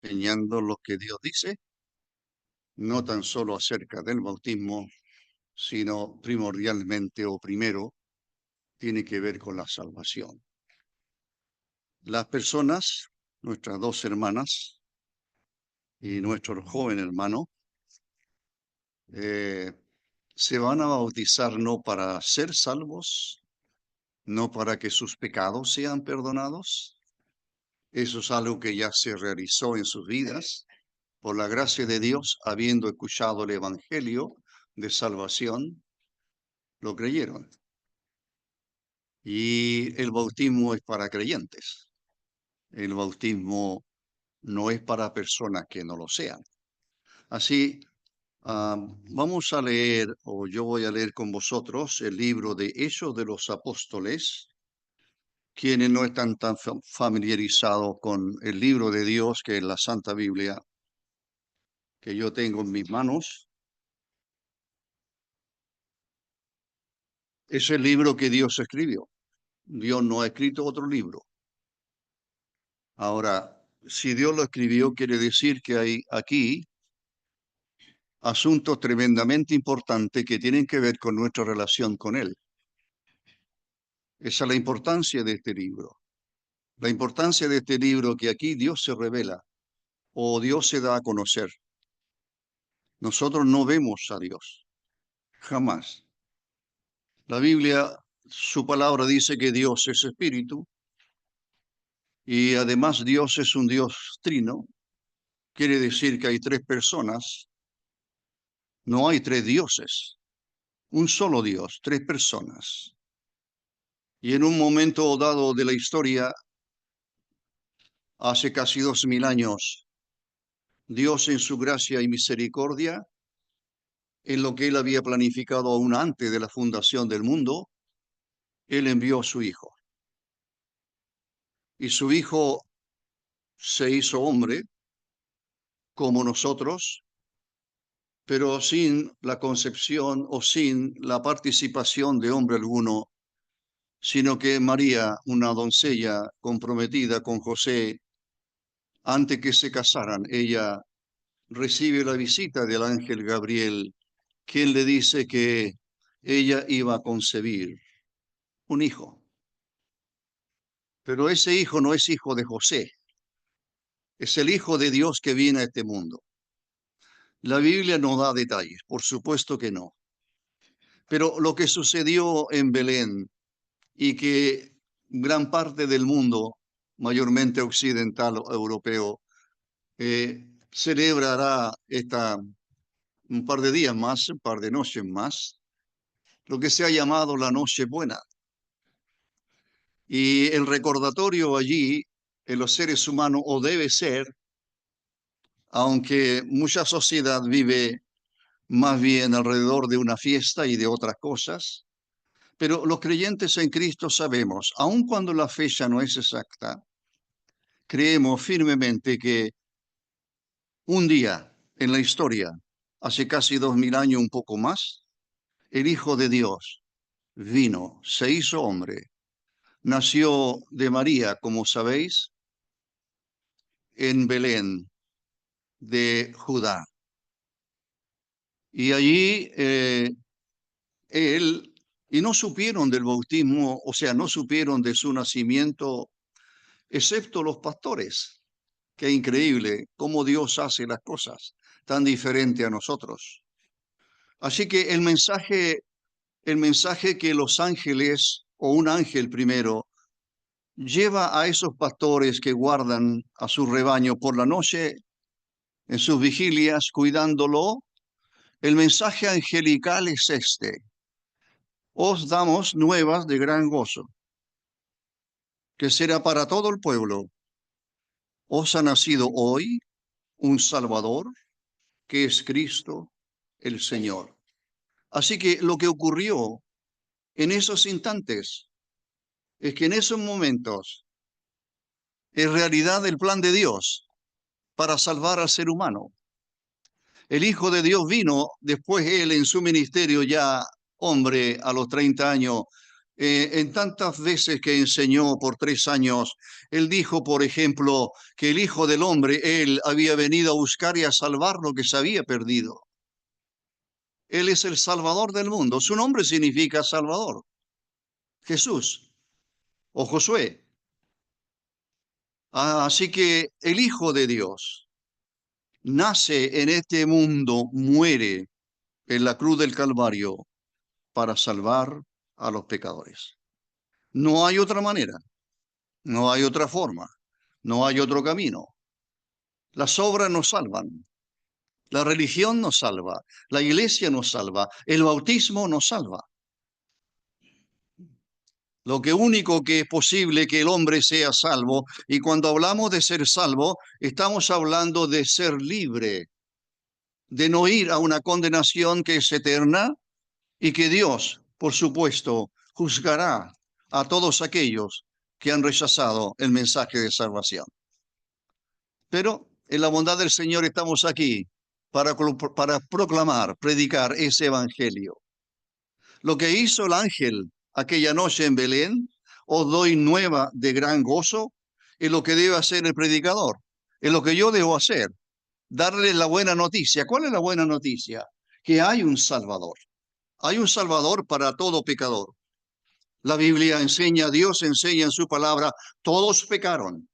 enseñando lo que Dios dice, no tan solo acerca del bautismo, sino primordialmente o primero tiene que ver con la salvación. Las personas, nuestras dos hermanas y nuestro joven hermano, se van a bautizar no para ser salvos, no para que sus pecados sean perdonados. Eso es algo que ya se realizó en sus vidas. Por la gracia de Dios, habiendo escuchado el Evangelio de salvación, lo creyeron. Y el bautismo es para creyentes. El bautismo no es para personas que no lo sean. Así, vamos a leer, o yo voy a leer con vosotros, el libro de Hechos de los Apóstoles. Quienes no están tan familiarizados con el libro de Dios, que es la Santa Biblia, que yo tengo en mis manos, es el libro que Dios escribió. Dios no ha escrito otro libro. Ahora, si Dios lo escribió, quiere decir que hay aquí asuntos tremendamente importantes que tienen que ver con nuestra relación con Él. Esa es la importancia de este libro. La importancia de este libro que aquí Dios se revela o Dios se da a conocer. Nosotros no vemos a Dios, jamás. La Biblia, su palabra dice que Dios es espíritu y además Dios es un Dios trino. Quiere decir que hay tres personas, no hay tres dioses, un solo Dios, tres personas. Y en un momento dado de la historia, hace casi 2000 años, Dios en su gracia y misericordia, en lo que Él había planificado aún antes de la fundación del mundo, Él envió a su Hijo. Y su Hijo se hizo hombre, como nosotros, pero sin la concepción o sin la participación de hombre alguno, sino que María, una doncella comprometida con José, antes que se casaran, ella recibe la visita del ángel Gabriel, quien le dice que ella iba a concebir un hijo. Pero ese hijo no es hijo de José, es el Hijo de Dios que viene a este mundo. La Biblia no da detalles, por supuesto que no. Pero lo que sucedió en Belén y que gran parte del mundo, mayormente occidental o europeo, celebrará un par de días más, un par de noches más, lo que se ha llamado la Nochebuena. Y el recordatorio allí en los seres humanos, o debe ser, aunque mucha sociedad vive más bien alrededor de una fiesta y de otras cosas, pero los creyentes en Cristo sabemos, aun cuando la fecha no es exacta, creemos firmemente que un día en la historia, hace casi 2000 años, un poco más, el Hijo de Dios vino, se hizo hombre, nació de María, como sabéis, en Belén de Judá. Y allí él, y no supieron del bautismo, o sea, no supieron de su nacimiento, excepto los pastores. Qué increíble cómo Dios hace las cosas tan diferente a nosotros. Así que el mensaje que los ángeles, o un ángel primero, lleva a esos pastores que guardan a su rebaño por la noche, en sus vigilias, cuidándolo, el mensaje angelical es este: os damos nuevas de gran gozo, que será para todo el pueblo. Os ha nacido hoy un Salvador, que es Cristo el Señor. Así que lo que ocurrió en esos instantes es que en esos momentos es realidad el plan de Dios para salvar al ser humano. El Hijo de Dios vino, después él en su ministerio ya hombre a los 30 años, En tantas veces que enseñó por 3 años, él dijo, por ejemplo, que el Hijo del Hombre, él había venido a buscar y a salvar lo que se había perdido. Él es el Salvador del mundo. Su nombre significa Salvador, Jesús o Josué. Así que el Hijo de Dios nace en este mundo, muere en la cruz del Calvario para salvar a los pecadores. No hay otra manera, no hay otra forma, no hay otro camino. Las obras nos salvan, la religión nos salva, la iglesia nos salva, el bautismo nos salva. Lo que único que es posible que el hombre sea salvo, y cuando hablamos de ser salvo, estamos hablando de ser libre, de no ir a una condenación que es eterna y que Dios, por supuesto, juzgará a todos aquellos que han rechazado el mensaje de salvación. Pero en la bondad del Señor estamos aquí para proclamar, predicar ese evangelio. Lo que hizo el ángel aquella noche en Belén, os doy nueva de gran gozo, es lo que debe hacer el predicador, es lo que yo debo hacer, darle la buena noticia. ¿Cuál es la buena noticia? Que hay un Salvador. Hay un Salvador para todo pecador. La Biblia enseña, Dios enseña en su palabra, todos pecaron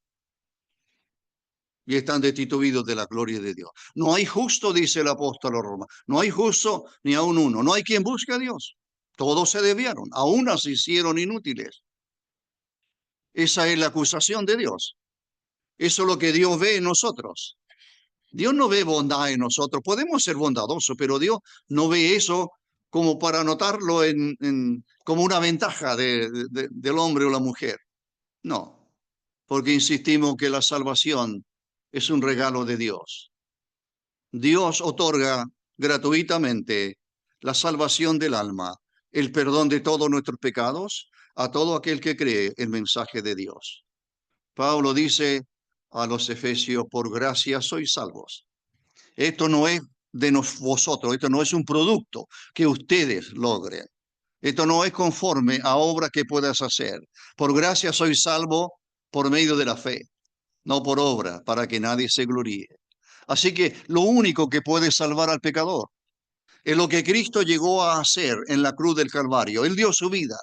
y están destituidos de la gloria de Dios. No hay justo, dice el apóstol a Roma, no hay justo ni aun uno, no hay quien busque a Dios. Todos se desviaron, aún se hicieron inútiles. Esa es la acusación de Dios. Eso es lo que Dios ve en nosotros. Dios no ve bondad en nosotros. Podemos ser bondadosos, pero Dios no ve eso como para anotarlo como una ventaja del hombre o la mujer. No, porque insistimos que la salvación es un regalo de Dios. Dios otorga gratuitamente la salvación del alma, el perdón de todos nuestros pecados a todo aquel que cree el mensaje de Dios. Pablo dice a los efesios, por gracia sois salvos. Esto no es de vosotros, esto no es un producto que ustedes logren. Esto no es conforme a obra que puedas hacer. Por gracia sois salvo por medio de la fe, no por obra, para que nadie se gloríe. Así que lo único que puede salvar al pecador es lo que Cristo llegó a hacer en la cruz del Calvario. Él dio su vida.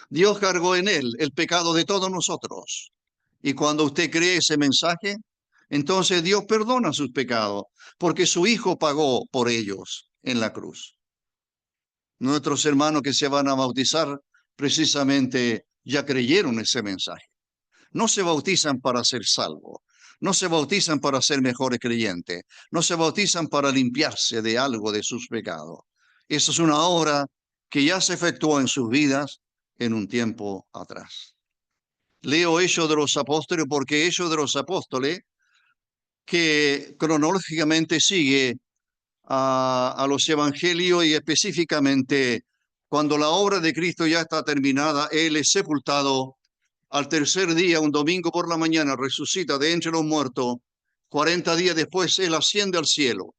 Dios cargó en él el pecado de todos nosotros. Y cuando usted cree ese mensaje, entonces Dios perdona sus pecados, porque su Hijo pagó por ellos en la cruz. Nuestros hermanos que se van a bautizar precisamente ya creyeron ese mensaje. No se bautizan para ser salvos, no se bautizan para ser mejores creyentes, no se bautizan para limpiarse de algo de sus pecados. Eso es una obra que ya se efectuó en sus vidas en un tiempo atrás. Leo Hechos de los Apóstoles porque Hechos de los Apóstoles, que cronológicamente sigue a los evangelios y específicamente cuando la obra de Cristo ya está terminada, Él es sepultado. Al tercer día, un domingo por la mañana, resucita de entre los muertos. 40 días después, Él asciende al cielo.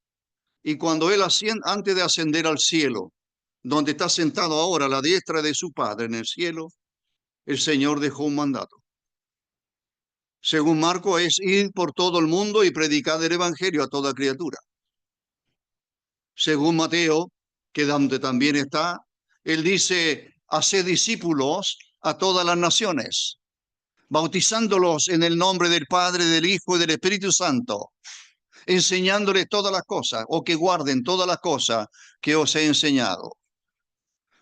Y cuando Él asciende, antes de ascender al cielo, donde está sentado ahora a la diestra de su Padre en el cielo, el Señor dejó un mandato. Según Marco, es ir por todo el mundo y predicar el Evangelio a toda criatura. Según Mateo, que donde también está, Él dice, haced discípulos a todas las naciones, bautizándolos en el nombre del Padre, del Hijo y del Espíritu Santo, enseñándoles todas las cosas, o que guarden todas las cosas que os he enseñado.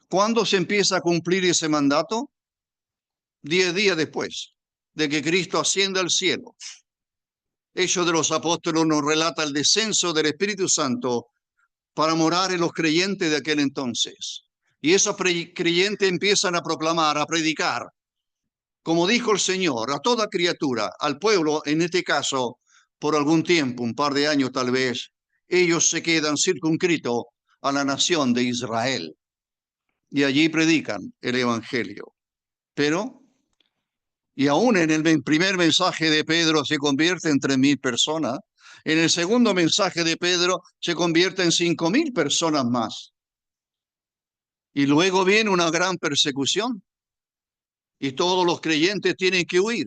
¿Cuándo se empieza a cumplir ese mandato? 10 días después de que Cristo ascienda al cielo. Hechos de los Apóstoles nos relata el descenso del Espíritu Santo para morar en los creyentes de aquel entonces. Y esos creyentes empiezan a proclamar, a predicar, como dijo el Señor, a toda criatura, al pueblo, en este caso, por algún tiempo, un par de años tal vez, ellos se quedan circunscritos a la nación de Israel. Y allí predican el Evangelio. Pero, y aún en el primer mensaje de Pedro se convierte en 3.000 personas, en el segundo mensaje de Pedro se convierte en 5.000 personas más. Y luego viene una gran persecución. y todos los creyentes tienen que huir.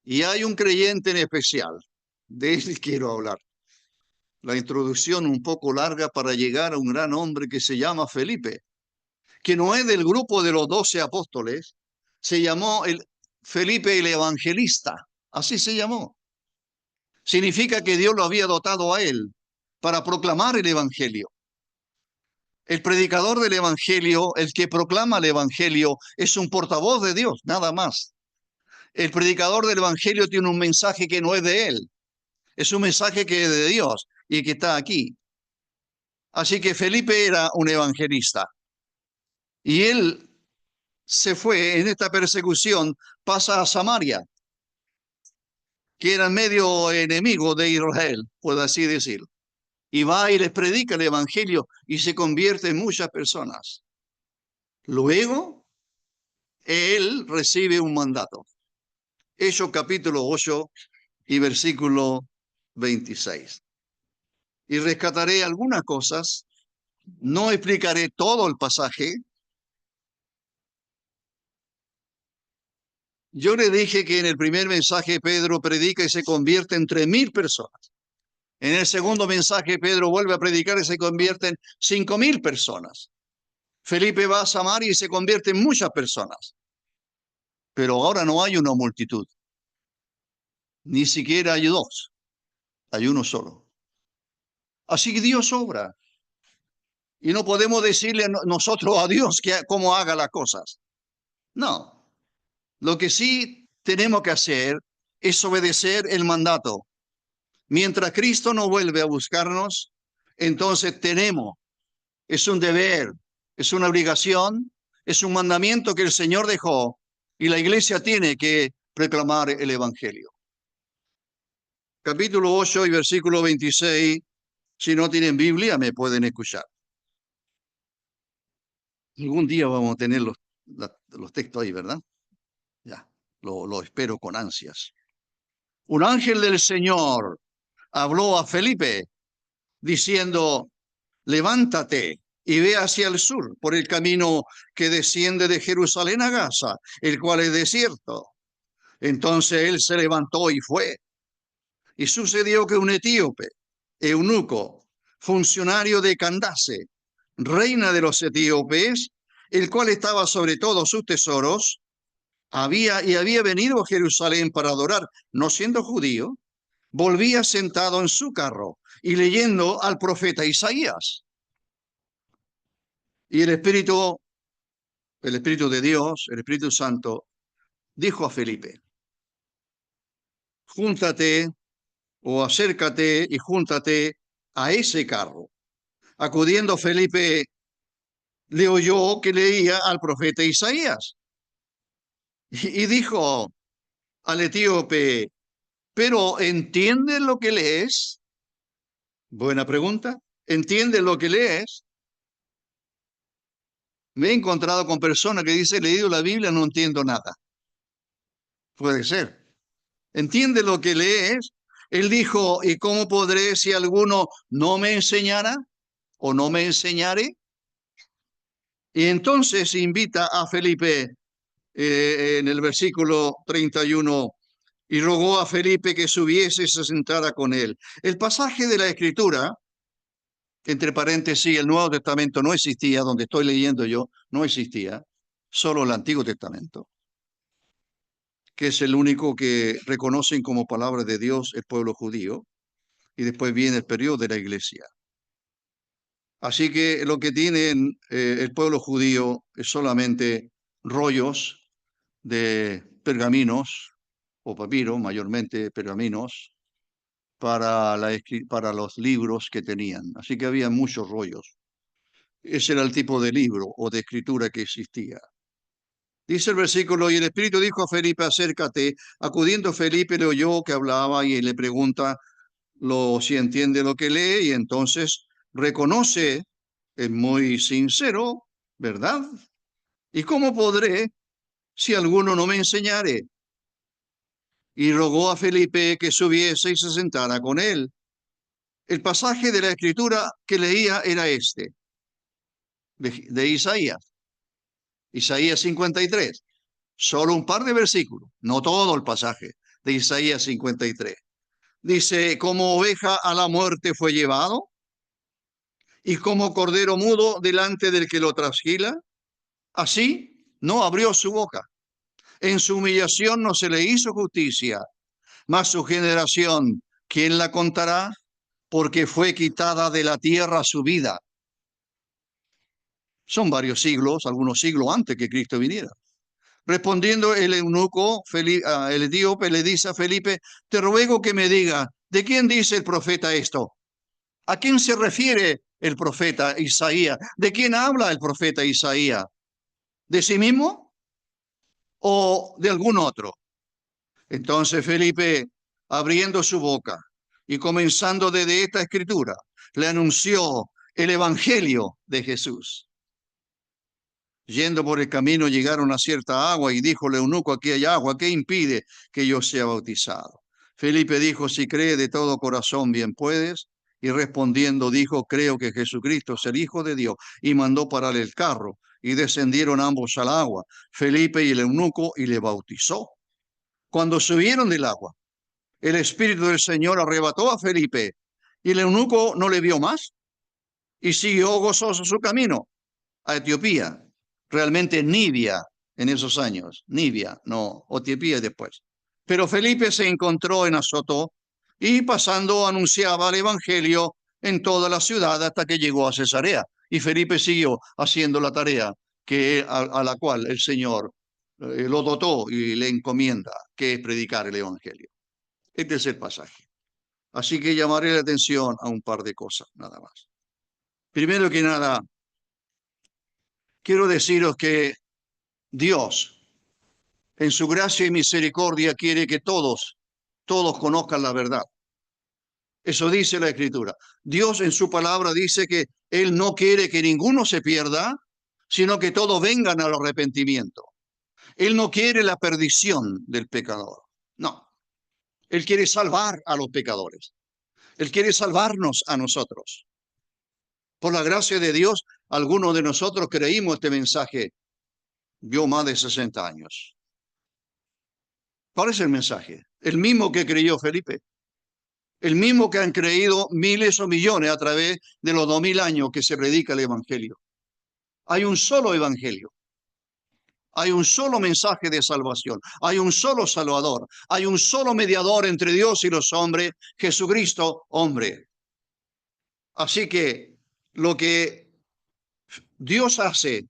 Y hay un creyente en especial, de él quiero hablar. La introducción un poco larga para llegar a un gran hombre que se llama Felipe, que no es del grupo de los 12 apóstoles, se llamó Felipe el Evangelista, así se llamó. Significa que Dios lo había dotado a él para proclamar el Evangelio. El predicador del Evangelio, el que proclama el Evangelio, es un portavoz de Dios, nada más. El predicador del Evangelio tiene un mensaje que no es de él, es un mensaje que es de Dios y que está aquí. Así que Felipe era un evangelista y él se fue en esta persecución, pasa a Samaria, que era medio enemigo de Israel, por así decir, y va y les predica el evangelio y se convierte en muchas personas. Luego, él recibe un mandato. Hechos capítulo 8 y versículo 26. Y rescataré algunas cosas, no explicaré todo el pasaje. Yo le dije que en el primer mensaje Pedro predica y se convierte en 3.000 personas. En el segundo mensaje Pedro vuelve a predicar y se convierte en 5.000 personas. Felipe va a Samaria y se convierte en muchas personas. Pero ahora no hay una multitud. Ni siquiera hay dos. Hay uno solo. Así que Dios obra. Y no podemos decirle nosotros a Dios que cómo haga las cosas. No. Lo que sí tenemos que hacer es obedecer el mandato. Mientras Cristo no vuelve a buscarnos, entonces tenemos, es un deber, es una obligación, es un mandamiento que el Señor dejó y la iglesia tiene que proclamar el Evangelio. Capítulo 8 y versículo 26, si no tienen Biblia me pueden escuchar. Algún día vamos a tener los textos ahí, ¿verdad? Ya, lo espero con ansias. Un ángel del Señor habló a Felipe diciendo, levántate y ve hacia el sur por el camino que desciende de Jerusalén a Gaza, el cual es desierto. Entonces él se levantó y fue. Y sucedió que un etíope, eunuco, funcionario de Candace, reina de los etíopes, el cual estaba sobre todos sus tesoros, había venido a Jerusalén para adorar, no siendo judío, volvía sentado en su carro y leyendo al profeta Isaías. Y el Espíritu de Dios, el Espíritu Santo, dijo a Felipe, júntate o acércate y júntate a ese carro. Acudiendo Felipe, le oyó que leía al profeta Isaías. Y dijo al etíope, ¿pero entiendes lo que lees? Buena pregunta. ¿Entiendes lo que lees? Me he encontrado con personas que dicen, he leído la Biblia, no entiendo nada. Puede ser. ¿Entiende lo que lees? Él dijo, ¿y cómo podré si alguno no me enseñara o no me enseñare? Y entonces invita a Felipe en el versículo 31 y rogó a Felipe que subiese y se sentara con él. El pasaje de la Escritura, entre paréntesis, el Nuevo Testamento no existía, donde estoy leyendo yo, no existía, solo el Antiguo Testamento, que es el único que reconocen como palabra de Dios el pueblo judío, y después viene el periodo de la iglesia. Así que lo que tienen el pueblo judío es solamente rollos de pergaminos o papiro, mayormente pergaminos, para los libros que tenían. Así que había muchos rollos. Ese era el tipo de libro o de escritura que existía. Dice el versículo, y el Espíritu dijo a Felipe, acércate. Acudiendo Felipe le oyó que hablaba y le pregunta si entiende lo que lee y entonces reconoce, es muy sincero, ¿verdad? ¿Y cómo podré si alguno no me enseñare? Y rogó a Felipe que subiese y se sentara con él. El pasaje de la escritura que leía era este, de Isaías, Isaías 53. Solo un par de versículos, no todo el pasaje de Isaías 53. Dice, como oveja a la muerte fue llevado, y como cordero mudo delante del que lo trasquila, así no abrió su boca. En su humillación no se le hizo justicia, mas su generación, ¿quién la contará? Porque fue quitada de la tierra su vida. Son varios siglos, algunos siglos antes que Cristo viniera. Respondiendo el eunuco, el etíope le dice a Felipe, te ruego que me diga, ¿de quién dice el profeta esto? ¿A quién se refiere el profeta Isaías? ¿De quién habla el profeta Isaías? ¿De sí mismo o de algún otro? Entonces Felipe, abriendo su boca y comenzando desde esta escritura, le anunció el evangelio de Jesús. Yendo por el camino llegaron a cierta agua y dijo el eunuco, aquí hay agua, ¿qué impide que yo sea bautizado? Felipe dijo, si cree de todo corazón, bien puedes. Y respondiendo dijo, creo que Jesucristo es el Hijo de Dios. Y mandó parar el carro y descendieron ambos al agua, Felipe y el eunuco, y le bautizó. Cuando subieron del agua, el Espíritu del Señor arrebató a Felipe y el eunuco no le vio más y siguió gozoso su camino a Etiopía. Realmente Nibia en esos años, Nibia, no, Etiopía después. Pero Felipe se encontró en Azotó y pasando anunciaba el Evangelio en toda la ciudad hasta que llegó a Cesarea. Y Felipe siguió haciendo la tarea a la cual el Señor lo dotó y le encomienda, que es predicar el Evangelio. Este es el pasaje. Así que llamaré la atención a un par de cosas, nada más. Primero que nada, quiero deciros que Dios, en su gracia y misericordia, quiere que todos conozcan la verdad. Eso dice la Escritura. Dios en su palabra dice que Él no quiere que ninguno se pierda, sino que todos vengan al arrepentimiento. Él no quiere la perdición del pecador. No. Él quiere salvar a los pecadores. Él quiere salvarnos a nosotros. Por la gracia de Dios, algunos de nosotros creímos este mensaje. Yo más de 60 años. ¿Cuál es el mensaje? El mismo que creyó Felipe. El mismo que han creído miles o millones a través de los 2000 años que se predica el Evangelio. Hay un solo Evangelio. Hay un solo mensaje de salvación. Hay un solo Salvador. Hay un solo mediador entre Dios y los hombres, Jesucristo, hombre. Así que lo que Dios hace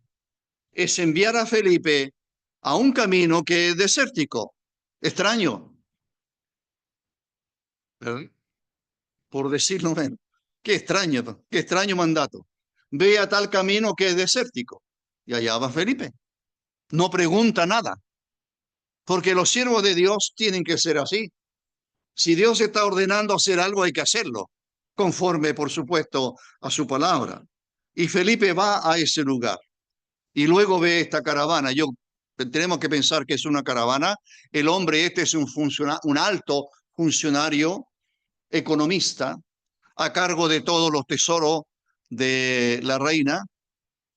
es enviar a Felipe a un camino que es desértico, extraño, ¿verdad? Por decirlo menos. Qué extraño mandato. Ve a tal camino que es desértico. Y allá va Felipe. No pregunta nada, porque los siervos de Dios tienen que ser así. Si Dios está ordenando hacer algo, hay que hacerlo, conforme, por supuesto, a su palabra. Y Felipe va a ese lugar y luego ve esta caravana. Tenemos que pensar que es una caravana. El hombre este es un alto funcionario, economista, a cargo de todos los tesoros de la reina,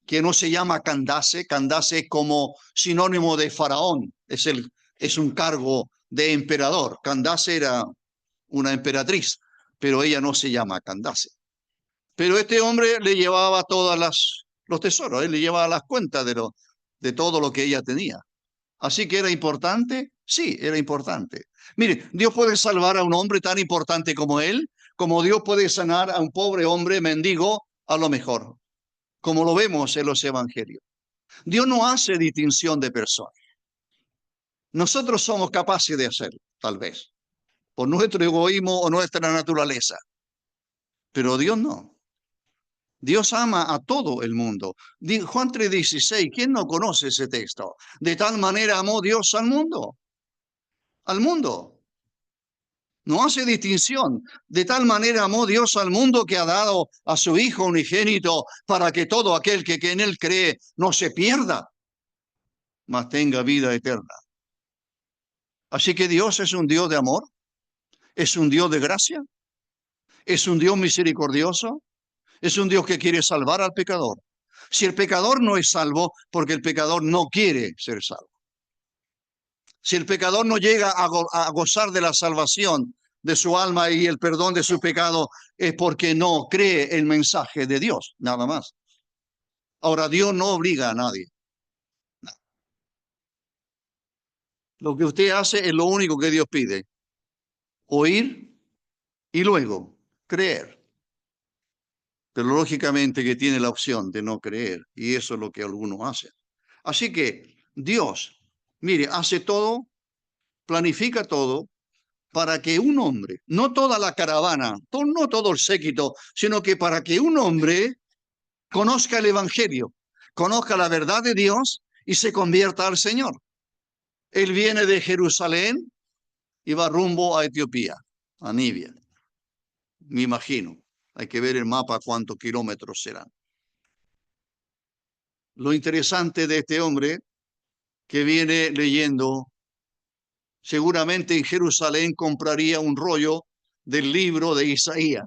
que no se llama Candace. Candace es como sinónimo de faraón, es un cargo de emperador. Candace era una emperatriz, pero ella no se llama Candace. Pero este hombre le llevaba los tesoros, él le llevaba las cuentas de todo lo que ella tenía. Así que era importante, sí, era importante. Mire, Dios puede salvar a un hombre tan importante como él, como Dios puede sanar a un pobre hombre mendigo a lo mejor, como lo vemos en los evangelios. Dios no hace distinción de personas. Nosotros somos capaces de hacerlo, tal vez, por nuestro egoísmo o nuestra naturaleza. Pero Dios no. Dios ama a todo el mundo. Juan 3:16, ¿quién no conoce ese texto? De tal manera amó Dios al mundo. Al mundo. No hace distinción. De tal manera amó Dios al mundo que ha dado a su Hijo unigénito para que todo aquel que en él cree no se pierda, mas tenga vida eterna. Así que Dios es un Dios de amor, es un Dios de gracia, es un Dios misericordioso, es un Dios que quiere salvar al pecador. Si el pecador no es salvo, porque el pecador no quiere ser salvo. Si el pecador no llega a gozar de la salvación de su alma y el perdón de su pecado, es porque no cree el mensaje de Dios, nada más. Ahora, Dios no obliga a nadie. Lo que usted hace es lo único que Dios pide. Oír y luego creer. Pero lógicamente que tiene la opción de no creer. Y eso es lo que algunos hacen. Así que Dios, mire, hace todo, planifica todo para que un hombre, no toda la caravana, no todo el séquito, sino que para que un hombre conozca el Evangelio, conozca la verdad de Dios y se convierta al Señor. Él viene de Jerusalén y va rumbo a Etiopía, a Nibia, me imagino. Hay que ver el mapa cuántos kilómetros serán. Lo interesante de este hombre que viene leyendo, seguramente en Jerusalén compraría un rollo del libro de Isaías.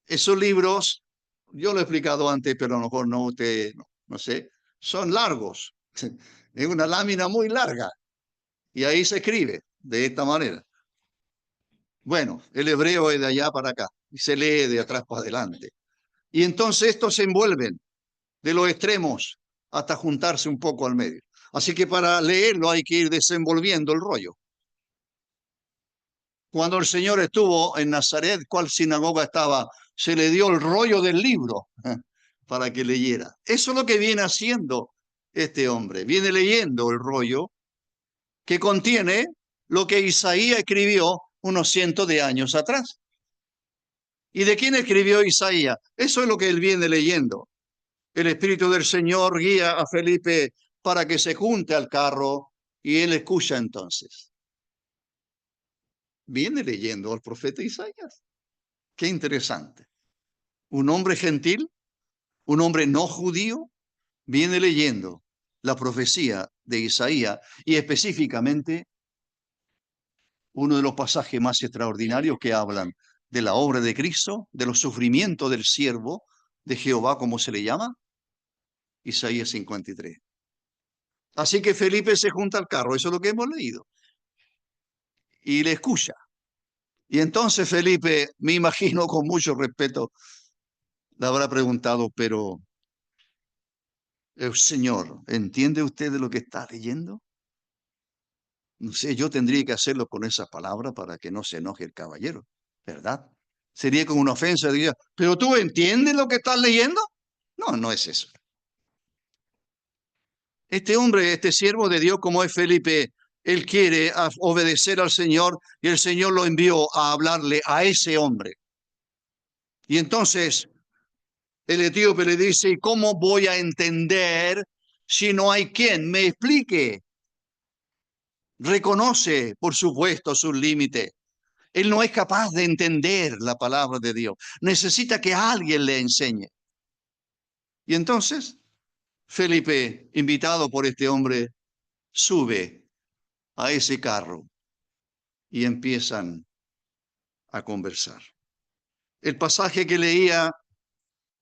Esos libros, yo lo he explicado antes, pero a lo mejor no, usted, no sé, son largos. Es una lámina muy larga y ahí se escribe de esta manera. Bueno, el hebreo es de allá para acá y se lee de atrás para adelante. Y entonces estos se envuelven de los extremos hasta juntarse un poco al medio. Así que para leerlo hay que ir desenvolviendo el rollo. Cuando el Señor estuvo en Nazaret, ¿cuál sinagoga estaba? Se le dio el rollo del libro para que leyera. Eso es lo que viene haciendo este hombre. Viene leyendo el rollo que contiene lo que Isaías escribió unos cientos de años atrás. ¿Y de quién escribió Isaías? Eso es lo que él viene leyendo. El Espíritu del Señor guía a Felipe para que se junte al carro y él escucha entonces. Viene leyendo al profeta Isaías. Qué interesante. Un hombre gentil, un hombre no judío, viene leyendo la profecía de Isaías y específicamente uno de los pasajes más extraordinarios que hablan de la obra de Cristo, de los sufrimientos del siervo de Jehová, como se le llama, Isaías 53. Así que Felipe se junta al carro, eso es lo que hemos leído, y le escucha. Y entonces Felipe, me imagino con mucho respeto, le habrá preguntado, pero señor, ¿entiende usted de lo que está leyendo? No sé, yo tendría que hacerlo con esa palabra para que no se enoje el caballero, ¿verdad? Sería como una ofensa, diría, ¿pero tú entiendes lo que estás leyendo? No, no es eso. Este hombre, este siervo de Dios como es Felipe, él quiere obedecer al Señor y el Señor lo envió a hablarle a ese hombre. Y entonces el etíope le dice, ¿y cómo voy a entender si no hay quien me explique? Reconoce, por supuesto, sus límites. Él no es capaz de entender la palabra de Dios. Necesita que alguien le enseñe. Y entonces, Felipe, invitado por este hombre, sube a ese carro y empiezan a conversar. El pasaje que leía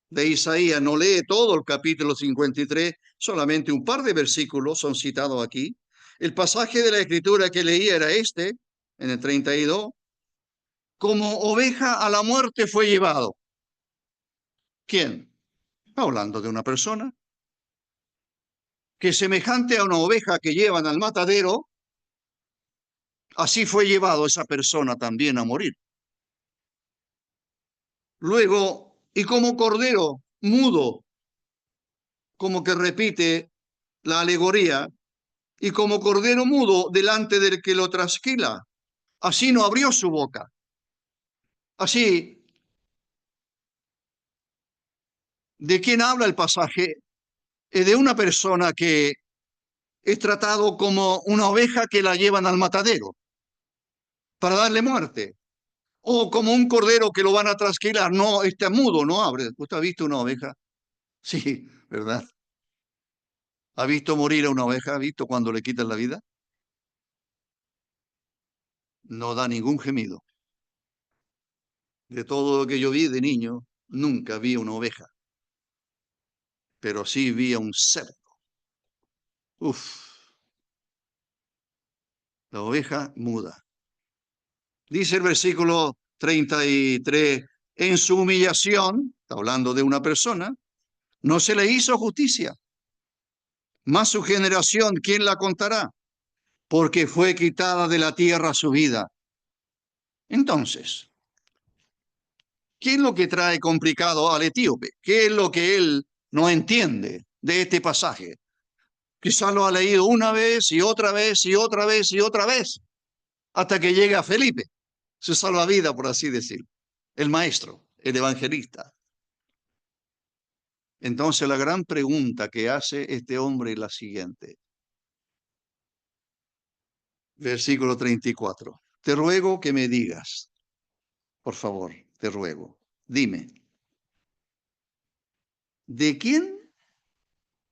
de Isaías no lee todo el capítulo 53, solamente un par de versículos son citados aquí. El pasaje de la escritura que leía era este, en el 32, como oveja a la muerte fue llevado. ¿Quién? Hablando de una persona que semejante a una oveja que llevan al matadero, así fue llevado esa persona también a morir. Luego, y como cordero mudo, como que repite la alegoría, y como cordero mudo delante del que lo trasquila, así no abrió su boca. Así, ¿de quién habla el pasaje? Es de una persona que es tratado como una oveja que la llevan al matadero para darle muerte. O como un cordero que lo van a trasquilar. No, está mudo, no abre. ¿Usted ha visto una oveja? Sí, ¿verdad? ¿Ha visto morir a una oveja? ¿Ha visto cuando le quitan la vida? No da ningún gemido. De todo lo que yo vi de niño, nunca vi una oveja, pero sí vi a un cerdo. Uf, la oveja muda. Dice el versículo 33, en su humillación, está hablando de una persona, no se le hizo justicia. Mas su generación, ¿quién la contará? Porque fue quitada de la tierra su vida. Entonces, ¿qué es lo que trae complicado al etíope? ¿Qué es lo que él no entiende de este pasaje? Quizás lo ha leído una vez y otra vez y otra vez y otra vez, hasta que llega a Felipe, su salvavidas, por así decirlo, el maestro, el evangelista. Entonces la gran pregunta que hace este hombre es la siguiente. Versículo 34. Te ruego que me digas, por favor, te ruego, dime, ¿de quién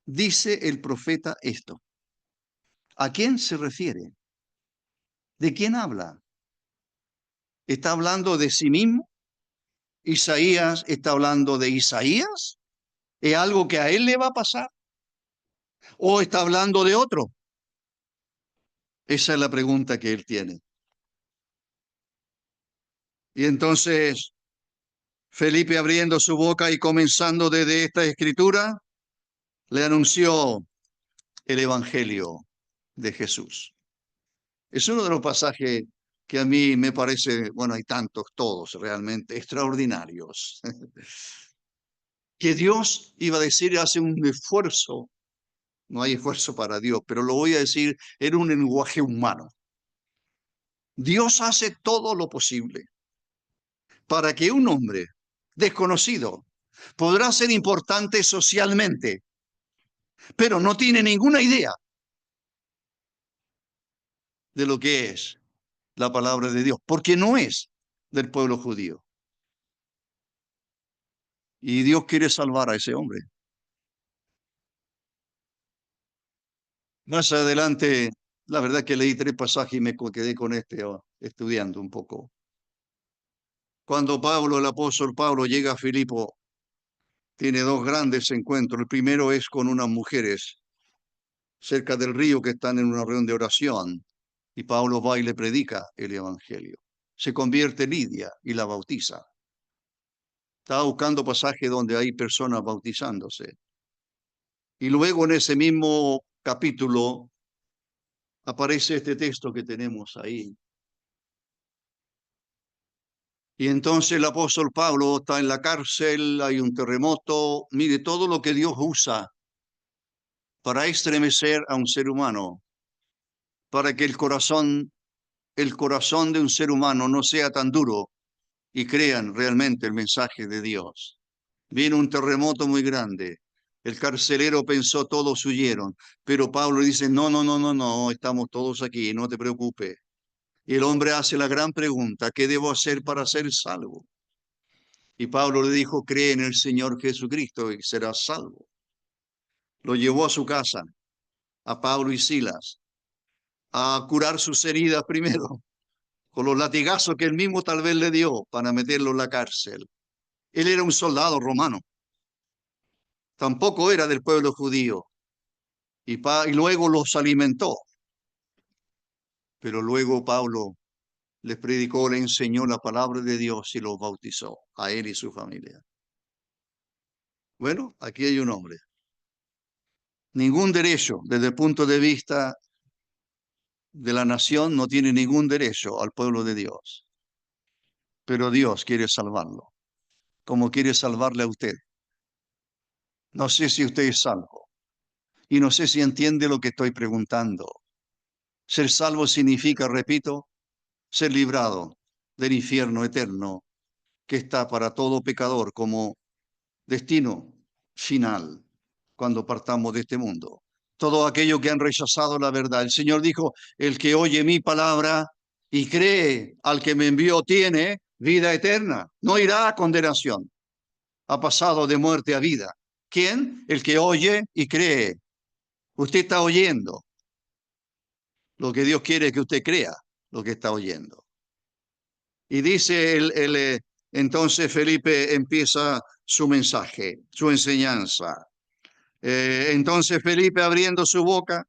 dice el profeta esto? ¿A quién se refiere? ¿De quién habla? ¿Está hablando de sí mismo? ¿Isaías está hablando de Isaías? ¿Es algo que a él le va a pasar? ¿O está hablando de otro? Esa es la pregunta que él tiene. Y entonces Felipe, abriendo su boca y comenzando desde esta escritura, le anunció el Evangelio de Jesús. Es uno de los pasajes que a mí me parece, bueno, hay tantos, todos realmente extraordinarios, que Dios iba a decir hace un esfuerzo, no hay esfuerzo para Dios, pero lo voy a decir en un lenguaje humano. Dios hace todo lo posible para que un hombre desconocido podrá ser importante socialmente, pero no tiene ninguna idea de lo que es la palabra de Dios, porque no es del pueblo judío. Y Dios quiere salvar a ese hombre. Más adelante, la verdad que leí 3 pasajes y me quedé con este estudiando un poco. Cuando Pablo, el apóstol Pablo, llega a Filipo, tiene 2 grandes encuentros. El primero es con unas mujeres cerca del río que están en una reunión de oración. Y Pablo va y le predica el evangelio. Se convierte Lidia y la bautiza. Estaba buscando pasajes donde hay personas bautizándose. Y luego en ese mismo capítulo aparece este texto que tenemos ahí. Y entonces el apóstol Pablo está en la cárcel, hay un terremoto. Mire todo lo que Dios usa para estremecer a un ser humano, para que el corazón de un ser humano no sea tan duro y crean realmente el mensaje de Dios. Vino un terremoto muy grande. El carcelero pensó, todos huyeron, pero Pablo dice, no, no, no, no, no, estamos todos aquí, no te preocupes. Y el hombre hace la gran pregunta, ¿qué debo hacer para ser salvo? Y Pablo le dijo, cree en el Señor Jesucristo y serás salvo. Lo llevó a su casa, a Pablo y Silas, a curar sus heridas primero, con los latigazos que él mismo tal vez le dio para meterlo en la cárcel. Él era un soldado romano, tampoco era del pueblo judío, y luego los alimentó. Pero luego Pablo les predicó, le enseñó la palabra de Dios y los bautizó a él y su familia. Bueno, aquí hay un hombre. Ningún derecho desde el punto de vista de la nación, no tiene ningún derecho al pueblo de Dios. Pero Dios quiere salvarlo, como quiere salvarle a usted. No sé si usted es salvo y no sé si entiende lo que estoy preguntando. Ser salvo significa, repito, ser librado del infierno eterno que está para todo pecador como destino final cuando partamos de este mundo. Todo aquello que han rechazado la verdad. El Señor dijo, el que oye mi palabra y cree al que me envió tiene vida eterna, no irá a condenación, ha pasado de muerte a vida. ¿Quién? El que oye y cree. Usted está oyendo. Lo que Dios quiere es que usted crea lo que está oyendo. Y dice entonces Felipe empieza su mensaje, su enseñanza. Entonces Felipe, abriendo su boca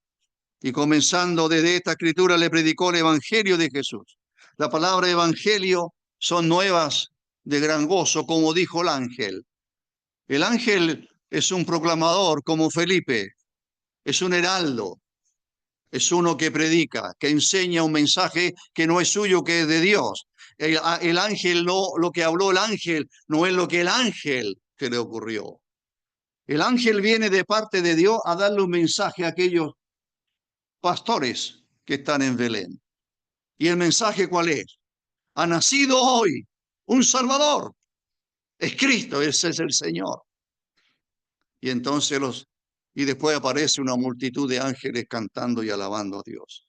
Y comenzando desde esta escritura le predicó el evangelio de Jesús. La palabra evangelio son nuevas de gran gozo, como dijo el ángel. El ángel es un proclamador como Felipe, es un heraldo, es uno que predica, que enseña un mensaje que no es suyo, que es de Dios. El ángel no, lo que habló el ángel no es lo que el ángel que le ocurrió. El ángel viene de parte de Dios a darle un mensaje a aquellos pastores que están en Belén. ¿Y el mensaje cuál es? Ha nacido hoy un Salvador. Es Cristo, ese es el Señor. Y entonces y después aparece una multitud de ángeles cantando y alabando a Dios.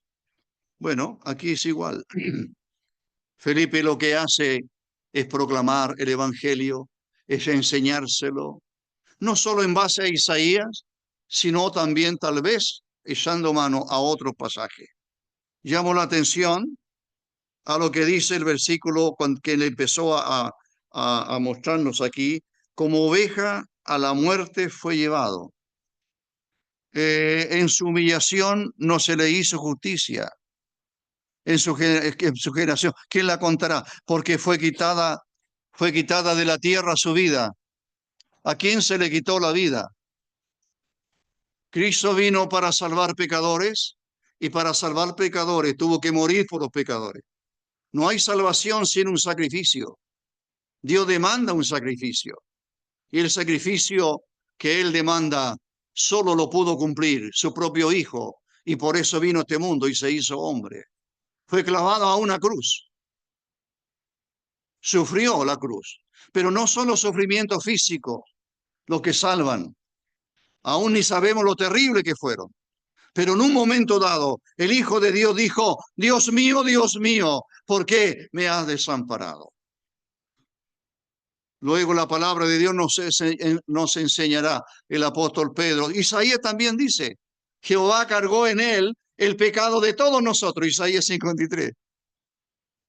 Bueno, aquí es igual. Felipe lo que hace es proclamar el Evangelio, es enseñárselo, no solo en base a Isaías, sino también tal vez echando mano a otros pasajes. Llamo la atención a lo que dice el versículo que le empezó a mostrarnos aquí, como oveja a la muerte fue llevado. En su humillación no se le hizo justicia. En su generación, ¿quién la contará? Porque fue quitada de la tierra su vida. ¿A quién se le quitó la vida? Cristo vino para salvar pecadores y para salvar pecadores tuvo que morir por los pecadores. No hay salvación sin un sacrificio. Dios demanda un sacrificio y el sacrificio que Él demanda solo lo pudo cumplir su propio Hijo y por eso vino a este mundo y se hizo hombre. Fue clavado a una cruz. Sufrió la cruz, pero no solo sufrimiento físico los que salvan. Aún ni sabemos lo terrible que fueron. Pero en un momento dado, el Hijo de Dios dijo, Dios mío, ¿por qué me has desamparado? Luego la palabra de Dios nos enseñará el apóstol Pedro. Isaías también dice, Jehová cargó en él el pecado de todos nosotros, Isaías 53.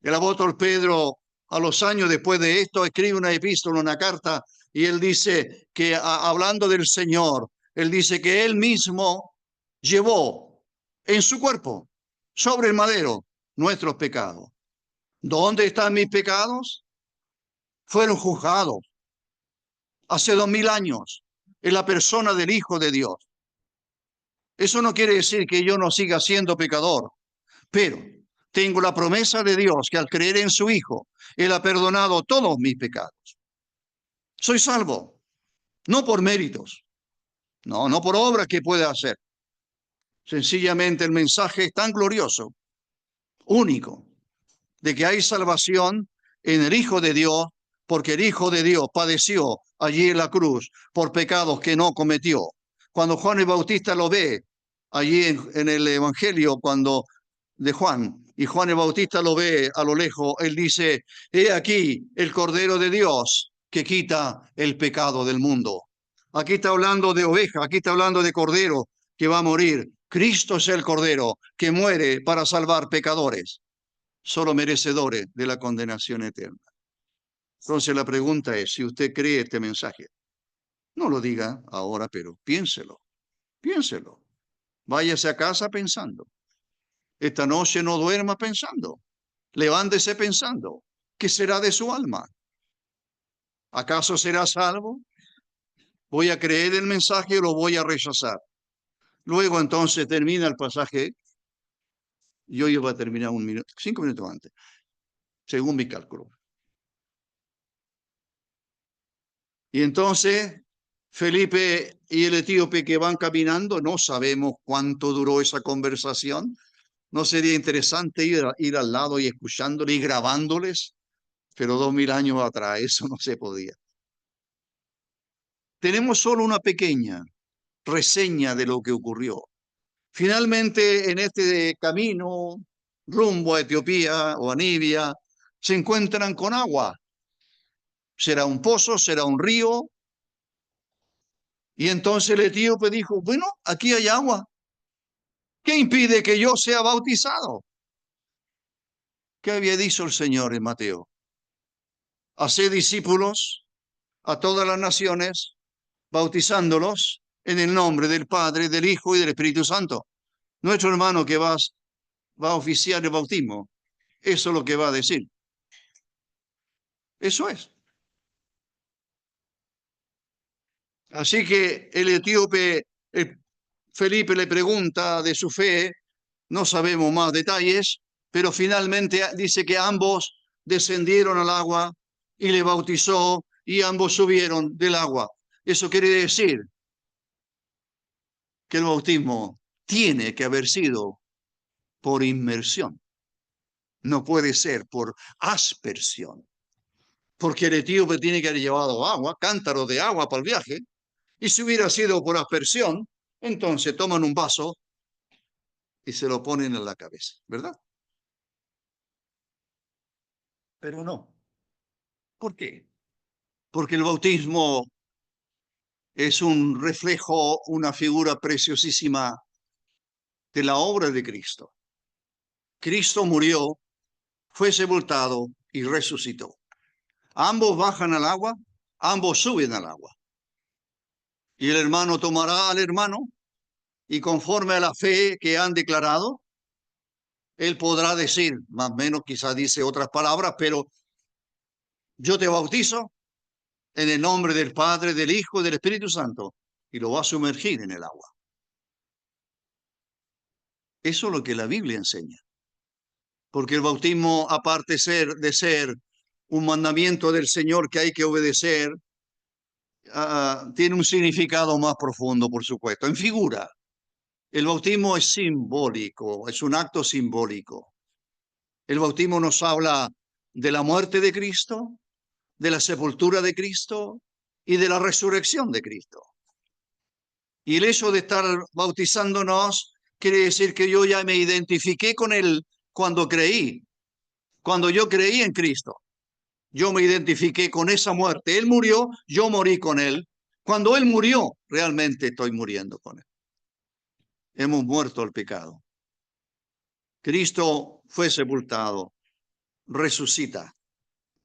El apóstol Pedro, a los años después de esto, escribe una epístola, una carta, y él dice que, hablando del Señor, él dice que él mismo llevó en su cuerpo, sobre el madero, nuestros pecados. ¿Dónde están mis pecados? Fueron juzgados hace 2000 años en la persona del Hijo de Dios. Eso no quiere decir que yo no siga siendo pecador, pero tengo la promesa de Dios que al creer en su Hijo, Él ha perdonado todos mis pecados. Soy salvo, no por méritos, no por obras que pueda hacer. Sencillamente el mensaje es tan glorioso, único, de que hay salvación en el Hijo de Dios, porque el Hijo de Dios padeció allí en la cruz por pecados que no cometió. Cuando Juan el Bautista lo ve allí en el Evangelio de Juan, y Juan el Bautista lo ve a lo lejos, él dice, he aquí el Cordero de Dios que quita el pecado del mundo. Aquí está hablando de oveja, aquí está hablando de cordero que va a morir. Cristo es el Cordero que muere para salvar pecadores, solo merecedores de la condenación eterna. Entonces la pregunta es, si usted cree este mensaje, no lo diga ahora, pero piénselo, piénselo. Váyase a casa pensando. Esta noche no duerma pensando. Levántese pensando. ¿Qué será de su alma? ¿Acaso será salvo? ¿Voy a creer el mensaje o lo voy a rechazar? Luego entonces termina el pasaje. Yo iba a terminar 5 minutos antes, según mi cálculo. Y entonces Felipe y el etíope que van caminando, no sabemos cuánto duró esa conversación. ¿No sería interesante ir al lado y escuchándoles y grabándoles? Pero 2000 años atrás eso no se podía. Tenemos solo una pequeña reseña de lo que ocurrió. Finalmente, en este camino rumbo a Etiopía o a Nubia, se encuentran con agua. Será un pozo, será un río. Y entonces el etíope dijo, bueno, aquí hay agua. ¿Qué impide que yo sea bautizado? ¿Qué había dicho el Señor en Mateo? Haced discípulos a todas las naciones, bautizándolos en el nombre del Padre, del Hijo y del Espíritu Santo. Nuestro hermano que va a oficiar el bautismo, eso es lo que va a decir. Eso es. Así que el etíope, Felipe le pregunta de su fe, no sabemos más detalles, pero finalmente dice que ambos descendieron al agua y le bautizó y ambos subieron del agua. Eso quiere decir que el bautismo tiene que haber sido por inmersión, no puede ser por aspersión, porque el etíope tiene que haber llevado agua, cántaro de agua para el viaje, y si hubiera sido por aspersión, entonces toman un vaso y se lo ponen en la cabeza, ¿verdad? Pero no. ¿Por qué? Porque el bautismo es un reflejo, una figura preciosísima de la obra de Cristo. Cristo murió, fue sepultado y resucitó. Ambos bajan al agua, ambos suben al agua. Y el hermano tomará al hermano y conforme a la fe que han declarado, él podrá decir, más o menos quizás dice otras palabras, pero yo te bautizo en el nombre del Padre, del Hijo y del Espíritu Santo, y lo va a sumergir en el agua. Eso es lo que la Biblia enseña. Porque el bautismo, aparte de ser un mandamiento del Señor que hay que obedecer, tiene un significado más profundo, por supuesto, en figura. El bautismo es simbólico, es un acto simbólico. El bautismo nos habla de la muerte de Cristo, de la sepultura de Cristo y de la resurrección de Cristo. Y el hecho de estar bautizándonos quiere decir que yo ya me identifiqué con Él cuando creí, cuando yo creí en Cristo. Yo me identifiqué con esa muerte. Él murió, yo morí con Él. Cuando Él murió, realmente estoy muriendo con Él. Hemos muerto al pecado. Cristo fue sepultado, resucita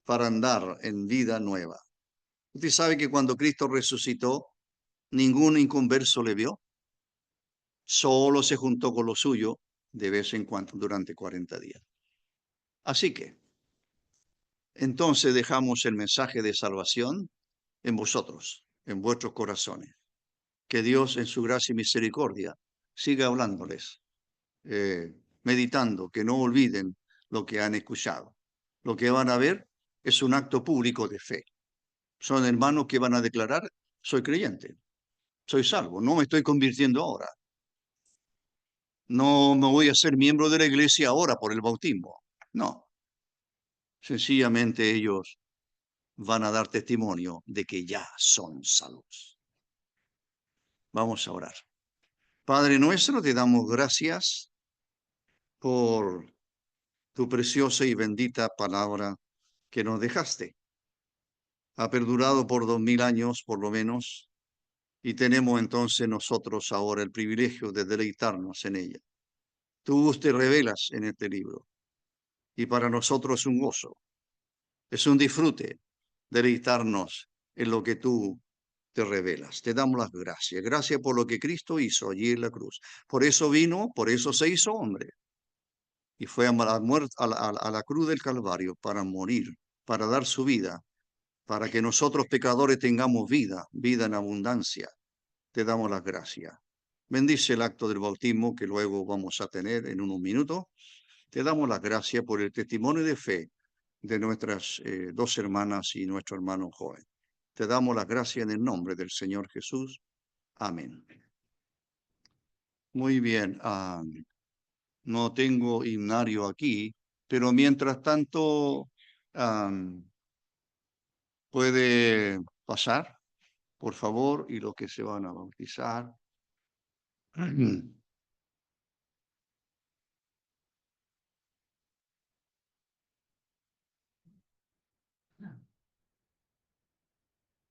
para andar en vida nueva. Usted sabe que cuando Cristo resucitó, ningún inconverso le vio. Solo se juntó con lo suyo de vez en cuando durante 40 días. Así que, entonces dejamos el mensaje de salvación en vosotros, en vuestros corazones. Que Dios en su gracia y misericordia siga hablándoles, meditando, que no olviden lo que han escuchado. Lo que van a ver es un acto público de fe. Son hermanos que van a declarar, soy creyente, soy salvo, no me estoy convirtiendo ahora. No me voy a ser miembro de la iglesia ahora por el bautismo. No, sencillamente ellos van a dar testimonio de que ya son salvos. Vamos a orar. Padre nuestro, te damos gracias por tu preciosa y bendita palabra que nos dejaste. Ha perdurado por 2000 años, por lo menos, y tenemos entonces nosotros ahora el privilegio de deleitarnos en ella. Tú te revelas en este libro, y para nosotros es un gozo, es un disfrute deleitarnos en lo que tú te revelas. Te damos las gracias. Gracias por lo que Cristo hizo allí en la cruz. Por eso vino, por eso se hizo hombre. Y fue a la cruz del Calvario para morir, para dar su vida, para que nosotros pecadores tengamos vida, vida en abundancia. Te damos las gracias. Bendice el acto del bautismo que luego vamos a tener en unos minutos. Te damos las gracias por el testimonio de fe de nuestras dos hermanas y nuestro hermano joven. Te damos las gracias en el nombre del Señor Jesús. Amén. Muy bien. No tengo himnario aquí, pero mientras tanto puede pasar, por favor, y los que se van a bautizar.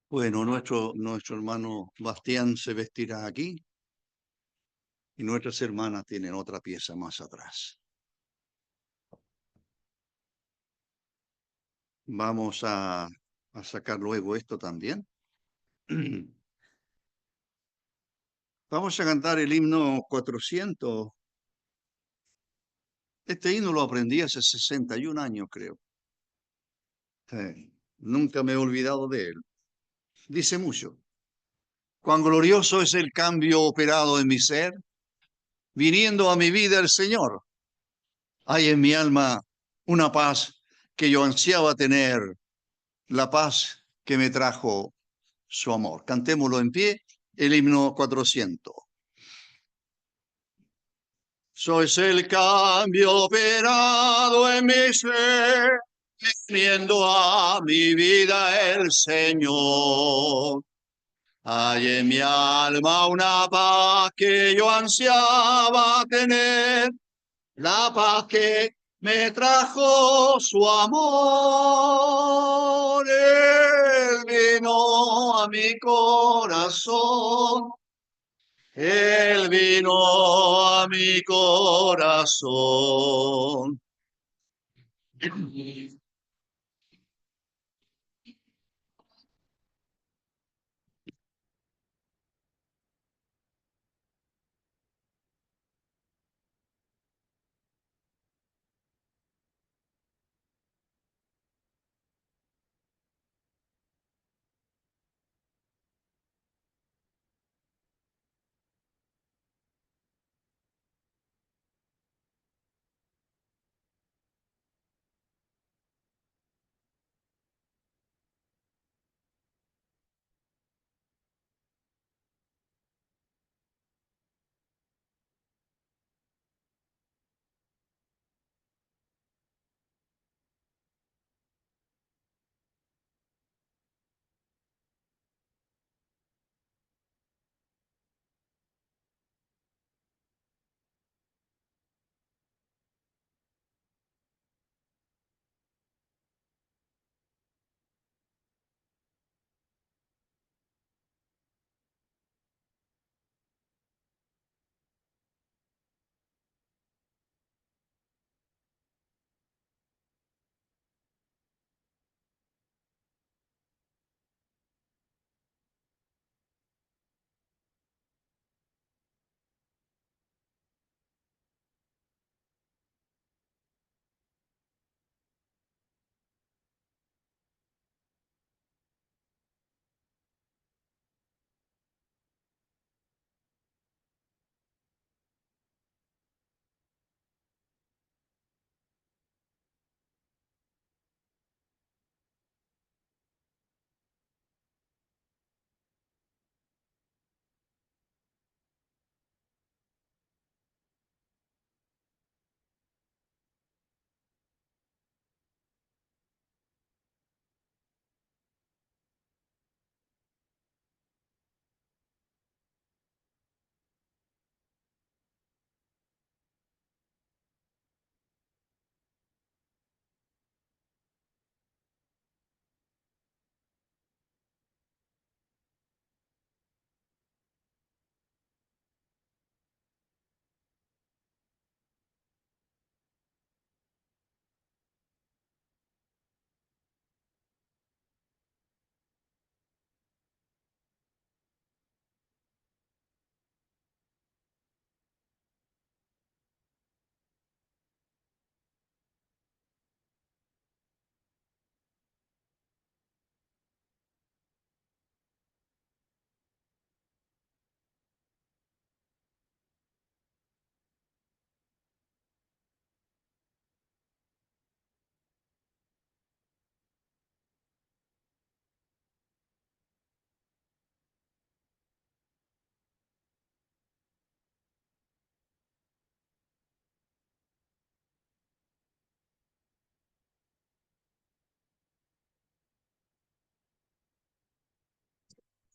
Bueno, nuestro hermano Bastián se vestirá aquí y nuestras hermanas tienen otra pieza más atrás. Vamos a sacar luego esto también. Vamos a cantar el himno 400. Este himno lo aprendí hace 61 años, creo. Sí, nunca me he olvidado de él. Dice mucho. Cuán glorioso es el cambio operado en mi ser, viniendo a mi vida el Señor. Hay en mi alma una paz que yo ansiaba tener, la paz que me trajo su amor. Cantémoslo en pie, el himno 400. Sois el cambio operado en mi ser, viniendo a mi vida el Señor. Hay en mi alma una paz que yo ansiaba tener, la paz que me trajo su amor. Él vino a mi corazón, él vino a mi corazón.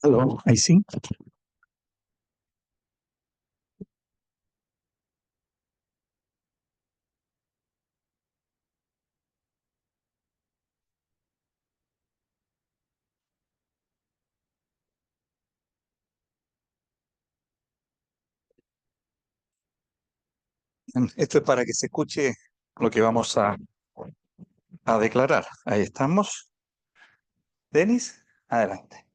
Hello, I see. Esto es para que se escuche lo que vamos a declarar. Ahí estamos. Denis, adelante.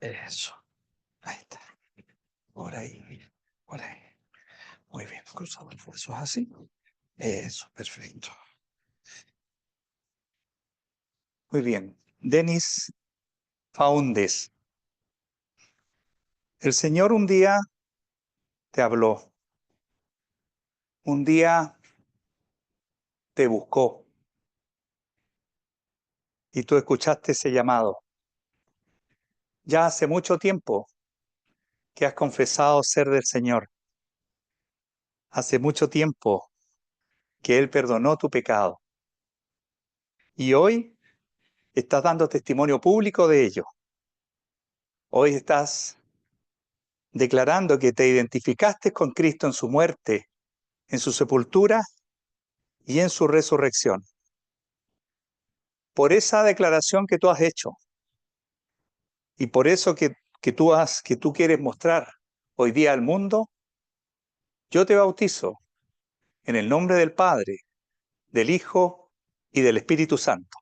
Eso. Ahí está. Por ahí. Por ahí. Muy bien. Cruzado el brazo así. Eso. Perfecto. Muy bien. Denis Faúndez. El Señor un día te habló. Un día te buscó. Y tú escuchaste ese llamado. Ya hace mucho tiempo que has confesado ser del Señor. Hace mucho tiempo que Él perdonó tu pecado. Y hoy estás dando testimonio público de ello. Hoy estás declarando que te identificaste con Cristo en su muerte, en su sepultura y en su resurrección. Por esa declaración que tú has hecho y por eso que tú quieres mostrar hoy día al mundo, yo te bautizo en el nombre del Padre, del Hijo y del Espíritu Santo.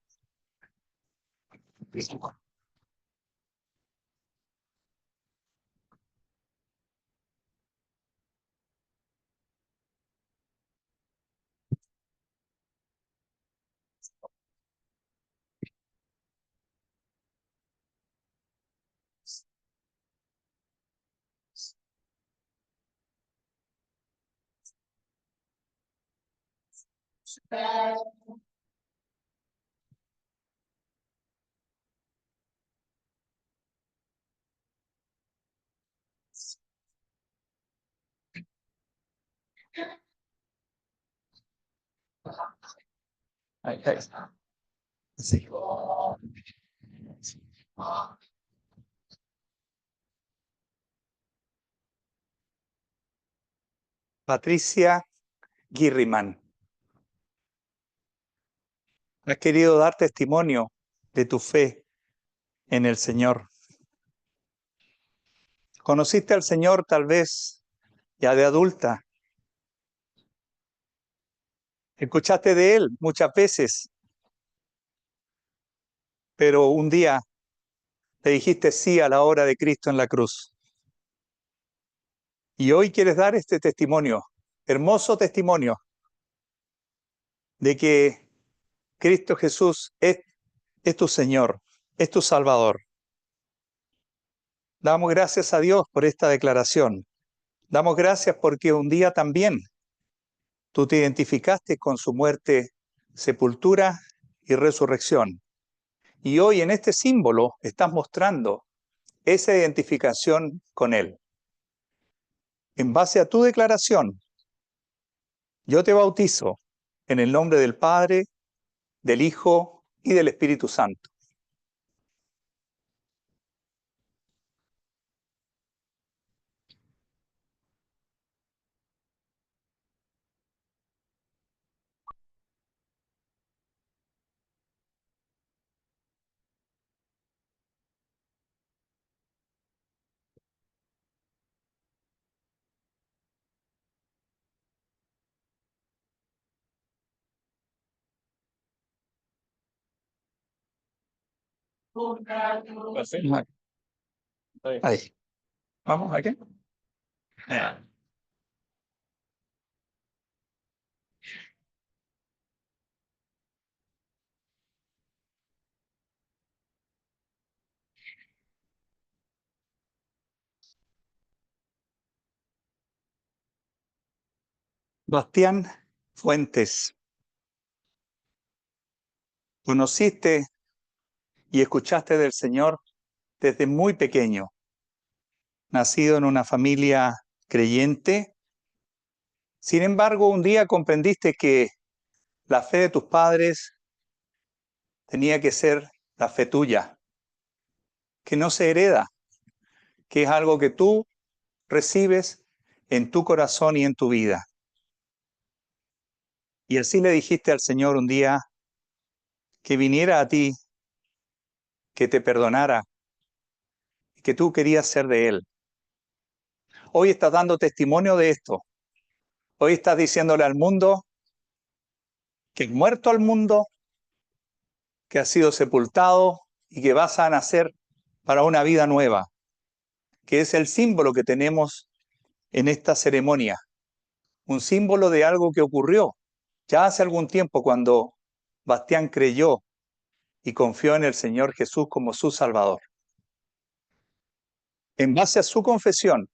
Ahí está. Sí. Patricia Guirriman, has querido dar testimonio de tu fe en el Señor. Conociste al Señor tal vez ya de adulta. Escuchaste de Él muchas veces, pero un día le dijiste sí a la obra de Cristo en la cruz. Y hoy quieres dar este testimonio, hermoso testimonio, de que Cristo Jesús es tu Señor, es tu Salvador. Damos gracias a Dios por esta declaración. Damos gracias porque un día también tú te identificaste con su muerte, sepultura y resurrección. Y hoy en este símbolo estás mostrando esa identificación con Él. En base a tu declaración, yo te bautizo en el nombre del Padre, del Hijo y del Espíritu Santo. Ahí. Vamos, aquí. Bastián Fuentes, conociste y escuchaste del Señor desde muy pequeño, nacido en una familia creyente. Sin embargo, un día comprendiste que la fe de tus padres tenía que ser la fe tuya, que no se hereda, que es algo que tú recibes en tu corazón y en tu vida. Y así le dijiste al Señor un día que viniera a ti, que te perdonara, que tú querías ser de Él. Hoy estás dando testimonio de esto. Hoy estás diciéndole al mundo que has muerto al mundo, que has sido sepultado y que vas a nacer para una vida nueva. que es el símbolo que tenemos en esta ceremonia, un símbolo de algo que ocurrió ya hace algún tiempo cuando Bastián creyó y confió en el Señor Jesús como su Salvador. En base a su confesión,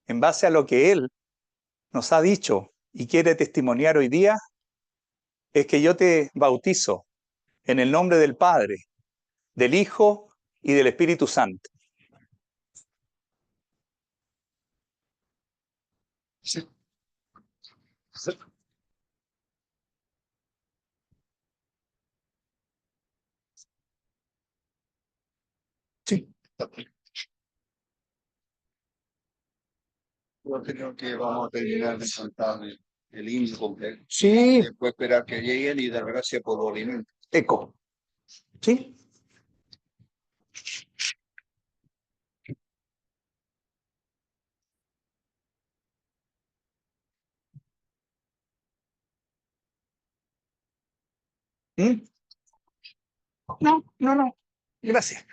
en base a lo que Él nos ha dicho y quiere testimoniar hoy día, es que yo te bautizo en el nombre del Padre, del Hijo y del Espíritu Santo. Sí. Sí. Sí. Yo creo que vamos a terminar de cantar el himno completo. Sí, Después esperar que lleguen y dar gracias por los alimentos. eco. Sí. ¿Mm? No, no, no. Gracias.